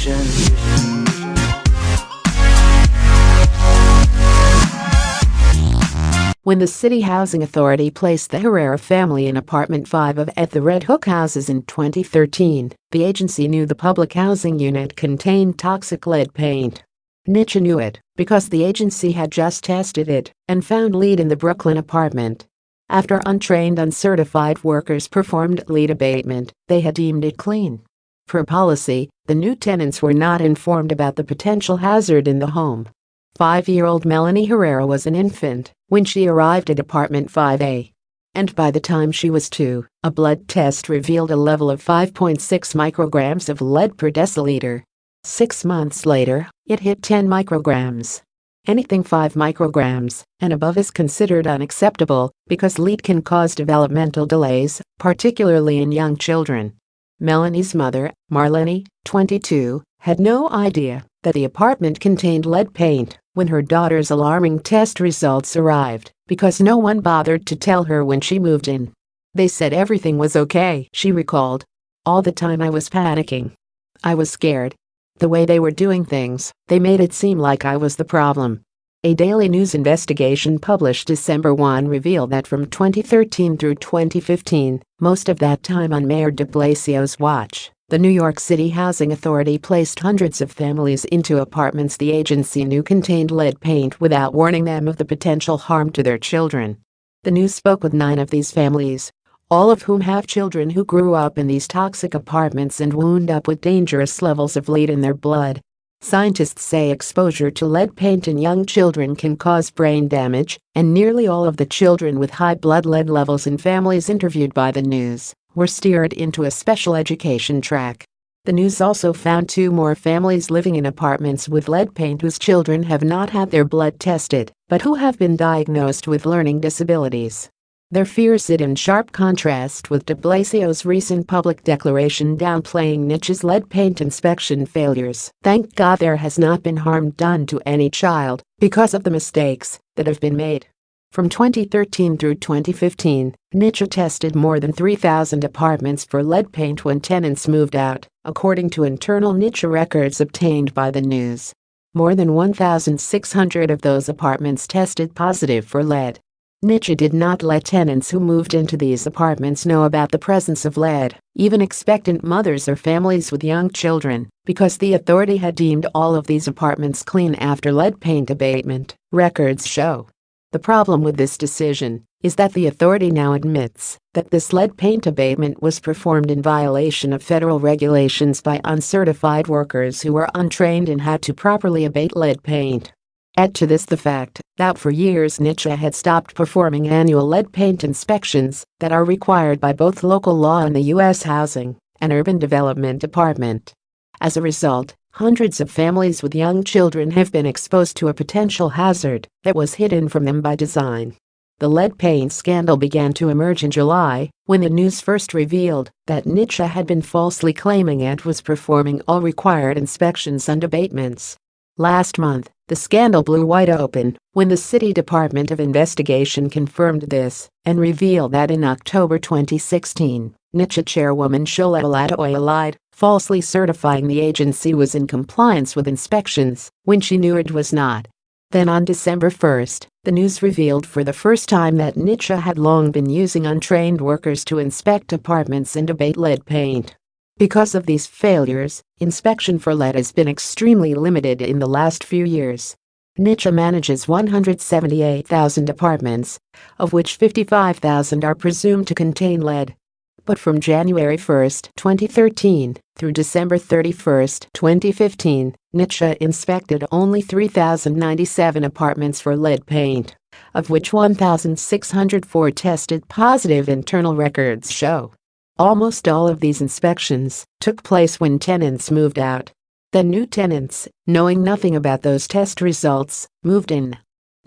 decision. When the City Housing Authority placed the Herrera family in Apartment 5 at the Red Hook houses in 2013, the agency knew the public housing unit contained toxic lead paint. NYCHA knew it because the agency had just tested it and found lead in the Brooklyn apartment. After untrained, uncertified workers performed lead abatement, they had deemed it clean. Per policy, the new tenants were not informed about the potential hazard in the home. 5-year-old Melany Herrera was an infant when she arrived at Apartment 5A. And by the time she was 2, a blood test revealed a level of 5.6 micrograms of lead per deciliter. 6 months later, it hit 10 micrograms. Anything 5 micrograms and above is considered unacceptable because lead can cause developmental delays, particularly in young children. Melany's mother, Melany, 22, had no idea that the apartment contained lead paint when her daughter's alarming test results arrived because no one bothered to tell her when she moved in. They said everything was okay, she recalled. All the time I was panicking. I was scared. The way they were doing things, they made it seem like I was the problem. A Daily News investigation published December 1 revealed that from 2013 through 2015, most of that time on Mayor de Blasio's watch, the New York City Housing Authority placed hundreds of families into apartments the agency knew contained lead paint without warning them of the potential harm to their children. The news spoke with 9 of these families, all of whom have children who grew up in these toxic apartments and wound up with dangerous levels of lead in their blood. Scientists say exposure to lead paint in young children can cause brain damage, and nearly all of the children with high blood lead levels in families interviewed by the news were steered into a special education track. The news also found 2 more families living in apartments with lead paint whose children have not had their blood tested, but who have been diagnosed with learning disabilities. Their fears sit in sharp contrast with de Blasio's recent public declaration downplaying NYCHA's lead paint inspection failures. Thank God there has not been harm done to any child because of the mistakes that have been made. From 2013 through 2015, NYCHA tested more than 3,000 apartments for lead paint when tenants moved out, according to internal NYCHA records obtained by the news. More than 1,600 of those apartments tested positive for lead. NYCHA did not let tenants who moved into these apartments know about the presence of lead, even expectant mothers or families with young children, because the authority had deemed all of these apartments clean after lead paint abatement, records show. The problem with this decision is that the authority now admits that this lead paint abatement was performed in violation of federal regulations by uncertified workers who were untrained in how to properly abate lead paint. Add to this the fact that for years NYCHA had stopped performing annual lead paint inspections that are required by both local law and the U.S. Housing and Urban Development Department. As a result, hundreds of families with young children have been exposed to a potential hazard that was hidden from them by design. The lead paint scandal began to emerge in July when the news first revealed that NYCHA had been falsely claiming it was performing all required inspections and abatements. Last month, the scandal blew wide open when the City Department of Investigation confirmed this and revealed that in October 2016, NYCHA chairwoman Shola lied, falsely certifying the agency was in compliance with inspections when she knew it was not. Then on December 1, the news revealed for the first time that NYCHA had long been using untrained workers to inspect apartments and abate lead paint. Because of these failures, inspection for lead has been extremely limited in the last few years. NYCHA manages 178,000 apartments, of which 55,000 are presumed to contain lead. But from January 1, 2013 through December 31, 2015, NYCHA inspected only 3,097 apartments for lead paint, of which 1,604 tested positive, internal records show. Almost all of these inspections took place when tenants moved out. The new tenants, knowing nothing about those test results, moved in.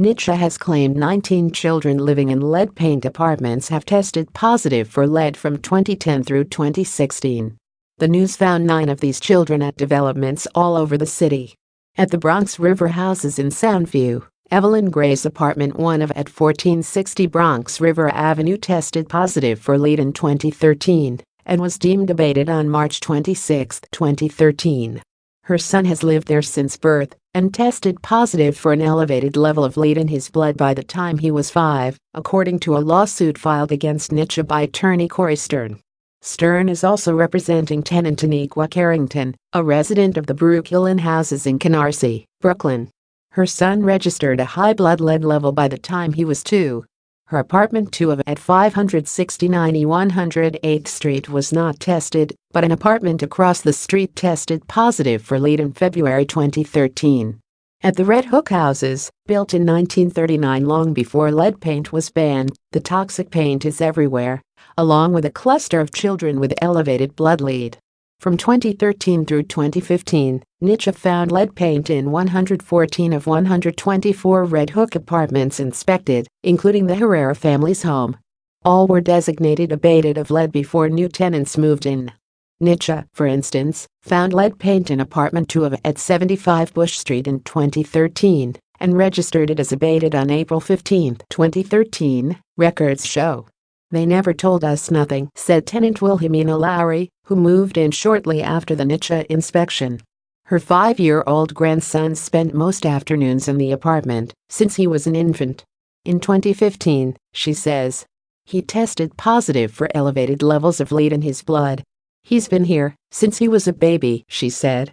NYCHA has claimed 19 children living in lead paint apartments have tested positive for lead from 2010 through 2016. The news found 9 of these children at developments all over the city. At the Bronx River houses in Soundview, Evelyn Gray's apartment 1 at 1460 Bronx River Avenue tested positive for lead in 2013 and was deemed abated on March 26, 2013. Her son has lived there since birth and tested positive for an elevated level of lead in his blood by the time he was 5, according to a lawsuit filed against NYCHA by attorney Corey Stern. Stern is also representing tenant NYCHA Carrington, a resident of the Brooklyn houses in Canarsie, Brooklyn. Her son registered a high blood lead level by the time he was 2. Her apartment 2 at 569 108th Street was not tested, but an apartment across the street tested positive for lead in February 2013. At the Red Hook houses, built in 1939 long before lead paint was banned, the toxic paint is everywhere, along with a cluster of children with elevated blood lead. From 2013 through 2015, NYCHA found lead paint in 114 of 124 Red Hook apartments inspected, including the Herrera family's home. All were designated abated of lead before new tenants moved in. NYCHA, for instance, found lead paint in apartment 2 at 75 Bush Street in 2013 and registered it as abated on April 15, 2013, records show. "They never told us nothing," said tenant Wilhelmina Lowry, who moved in shortly after the NYCHA inspection. Her 5-year-old grandson spent most afternoons in the apartment since he was an infant. In 2015, she says, he tested positive for elevated levels of lead in his blood. "He's been here since he was a baby," she said.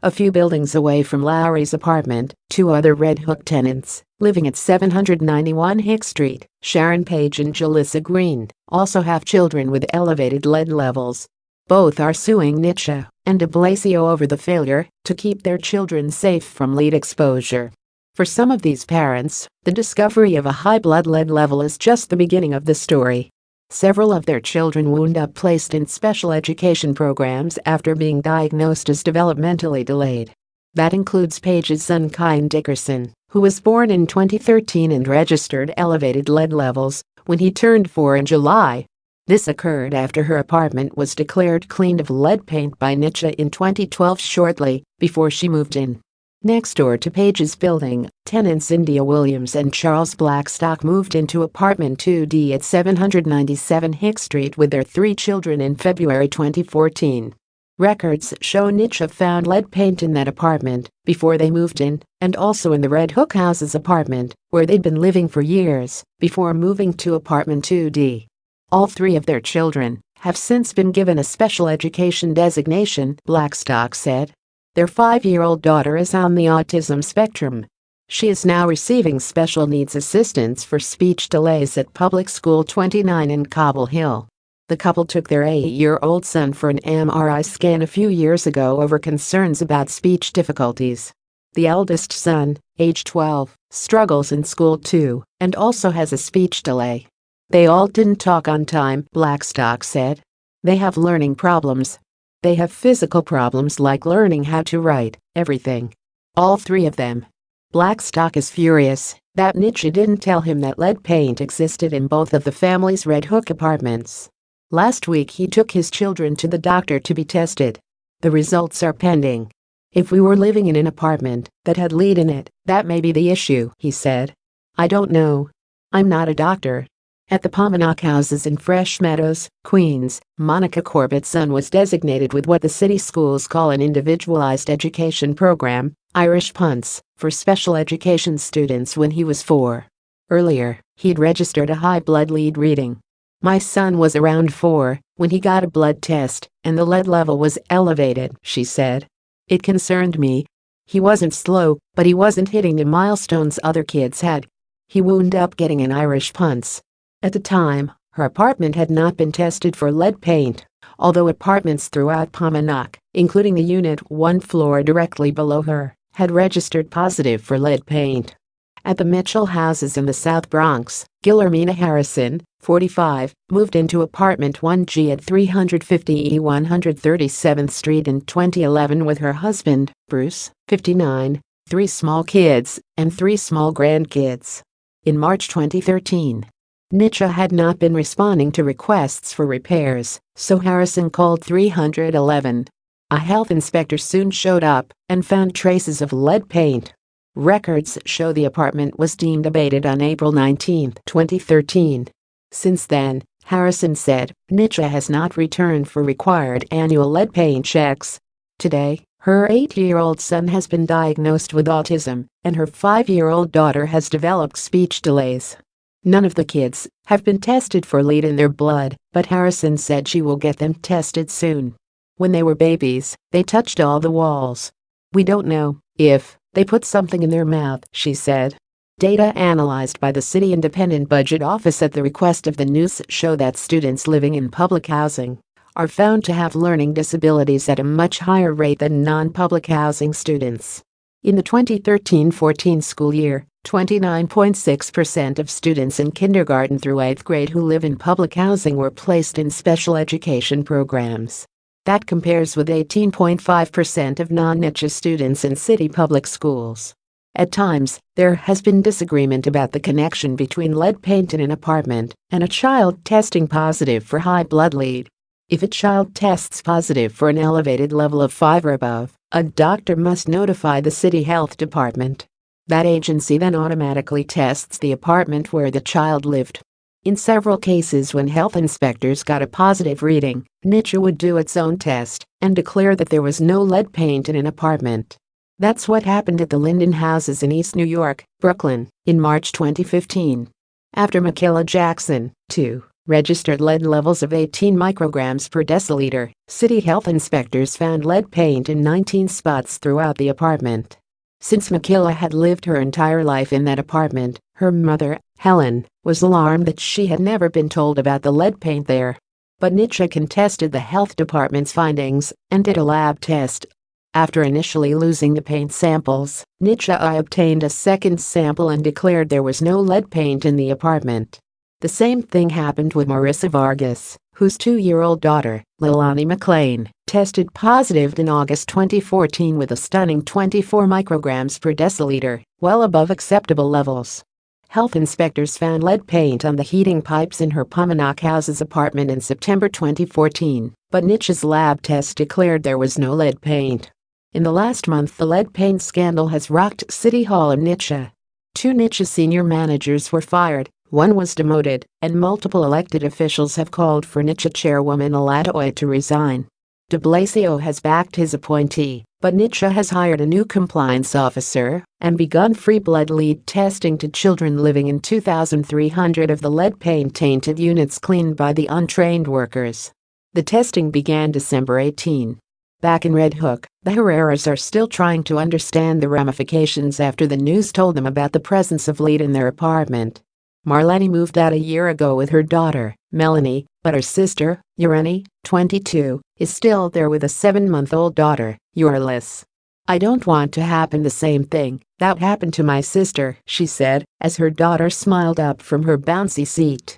A few buildings away from Lowry's apartment, 2 other Red Hook tenants, living at 791 Hicks Street, Sharon Page and Jalissa Green, also have children with elevated lead levels. Both are suing NYCHA and de Blasio over the failure to keep their children safe from lead exposure. For some of these parents, the discovery of a high blood lead level is just the beginning of the story. Several of their children wound up placed in special education programs after being diagnosed as developmentally delayed. That includes Page's son Kyan Dickerson, who was born in 2013 and registered elevated lead levels when he turned 4 in July. This occurred after her apartment was declared clean of lead paint by NYCHA in 2012, shortly before she moved in. Next door to Page's building, tenants India Williams and Charles Blackstock moved into apartment 2D at 797 Hicks Street with their 3 children in February 2014. Records show NYCHA found lead paint in that apartment before they moved in, and also in the Red Hook houses apartment, where they'd been living for years before moving to apartment 2D. All 3 of their children have since been given a special education designation, Blackstock said. Their 5-year-old daughter is on the autism spectrum. She is now receiving special needs assistance for speech delays at Public School 29 in Cobble Hill. The couple took their 8-year-old son for an MRI scan a few years ago over concerns about speech difficulties. The eldest son, age 12, struggles in school too and also has a speech delay. "They all didn't talk on time," Blackstock said. "They have learning problems. They have physical problems like learning how to write, everything. All 3 of them." Blackstock is furious that NYCHA didn't tell him that lead paint existed in both of the family's Red Hook apartments. Last week he took his children to the doctor to be tested. "The results are pending. If we were living in an apartment that had lead in it, that may be the issue," he said. "I don't know. I'm not a doctor." At the Pominock houses in Fresh Meadows, Queens, Monica Corbett's son was designated with what the city schools call an individualized education program, Irish punts, for special education students when he was 4. Earlier, he'd registered a high blood lead reading. "My son was around 4 when he got a blood test, and the lead level was elevated," she said. "It concerned me. He wasn't slow, but he wasn't hitting the milestones other kids had. He wound up getting an Irish punts." At the time, her apartment had not been tested for lead paint, although apartments throughout Pominock, including the unit 1 floor directly below her, had registered positive for lead paint. At the Mitchell houses in the South Bronx, Melany Herrera, 45, moved into apartment 1G at 350 E 137th Street in 2011 with her husband, Bruce, 59, 3 small kids, and 3 small grandkids. In March 2013, NYCHA had not been responding to requests for repairs, so Harrison called 311. A health inspector soon showed up and found traces of lead paint. Records show the apartment was deemed abated on April 19, 2013. Since then, Harrison said, NYCHA has not returned for required annual lead paint checks. Today, Her 8-year-old son has been diagnosed with autism, and her 5-year-old daughter has developed speech delays. None of the kids have been tested for lead in their blood, but Harrison said she will get them tested soon. When they were babies, they touched all the walls. We don't know if they put something in their mouth, she said. Data analyzed by the City Independent Budget Office at the request of the news show that students living in public housing are found to have learning disabilities at a much higher rate than non-public housing students. In the 2013-14 school year, 29.6% of students in kindergarten through 8th grade who live in public housing were placed in special education programs. That compares with 18.5% of non-NYCHA students in city public schools. At times, there has been disagreement about the connection between lead paint in an apartment and a child testing positive for high blood lead. If a child tests positive for an elevated level of 5 or above, a doctor must notify the city health department. That agency then automatically tests the apartment where the child lived. In several cases when health inspectors got a positive reading, NYCHA would do its own test and declare that there was no lead paint in an apartment. That's what happened at the Linden houses in East New York, Brooklyn, in March 2015. After Michaela Jackson, 2, registered lead levels of 18 micrograms per deciliter, city health inspectors found lead paint in 19 spots throughout the apartment. Since Michaela had lived her entire life in that apartment, her mother, Helen, was alarmed that she had never been told about the lead paint there. But NYCHA contested the health department's findings and did a lab test. After initially losing the paint samples, NYCHA obtained a second sample and declared there was no lead paint in the apartment. The same thing happened with Marissa Vargas, whose 2-year-old daughter, Melany Herrera, tested positive in August 2014 with a stunning 24 micrograms per deciliter, well above acceptable levels. Health inspectors found lead paint on the heating pipes in her Pominock Houses apartment in September 2014, but NYCHA's lab test declared there was no lead paint. In the last month, the lead paint scandal has rocked City Hall in NYCHA. 2 NYCHA senior managers were fired, 1 was demoted, and multiple elected officials have called for NYCHA chairwoman Alatoy to resign. De Blasio has backed his appointee, but NYCHA has hired a new compliance officer and begun free blood lead testing to children living in 2,300 of the lead paint-tainted units cleaned by the untrained workers. The testing began December 18. Back in Red Hook, the Herreras are still trying to understand the ramifications after the news told them about the presence of lead in their apartment. Melany moved out a year ago with her daughter, Melany, but her sister, Melany, 22, is still there with a 7-month-old daughter, Ulysses. "I don't want to happen the same thing that happened to my sister," she said, as her daughter smiled up from her bouncy seat.